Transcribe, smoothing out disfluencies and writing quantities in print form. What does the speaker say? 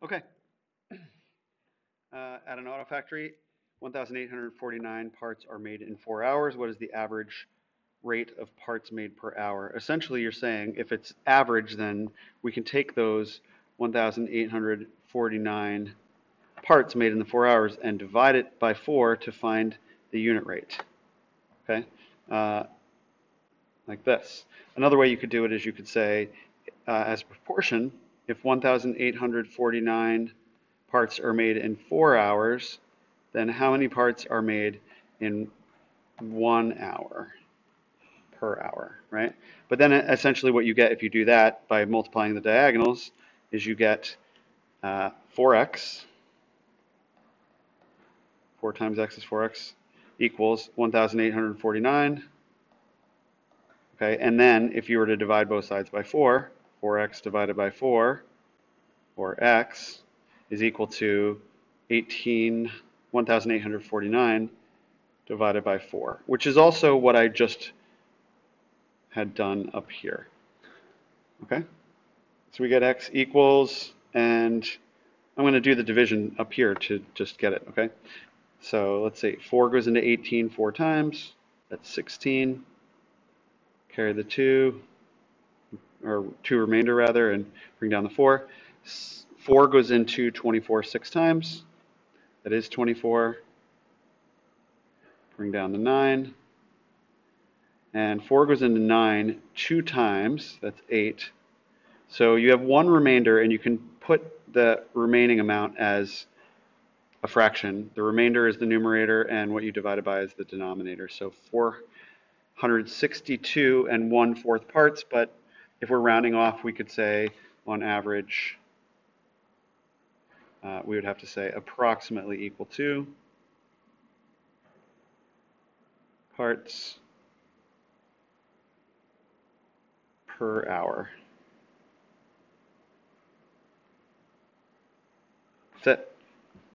Okay. At an auto factory, 1,849 parts are made in 4 hours. What is the average rate of parts made per hour? Essentially, you're saying if it's average, then we can take those 1,849 parts made in the 4 hours and divide it by 4 to find the unit rate. Okay? Uh, like this. Another way you could do it is you could say, as a proportion, if 1,849 parts are made in 4 hours, then how many parts are made in 1 hour per hour, right? But then essentially what you get if you do that by multiplying the diagonals is you get 4x, 4 times x is 4x, equals 1,849. Okay, and then if you were to divide both sides by 4, 4x divided by 4, or x, is equal to 1,849 divided by 4, which is also what I just had done up here. Okay, so we get x equals, and I'm going to do the division up here to just get it, okay? So let's see, 4 goes into 18 4 times, that's 16. Carry the 2, or 2 remainder rather, and bring down the 4. 4 goes into 24 6 times, that is 24. Bring down the 9. And 4 goes into 9 2 times, that's 8. So you have one remainder, and you can put the remaining amount as a fraction. The remainder is the numerator, and what you divide it by is the denominator. So 462 and 1/4 parts, but if we're rounding off, we could say on average, we would have to say approximately equal to parts per hour. That's it.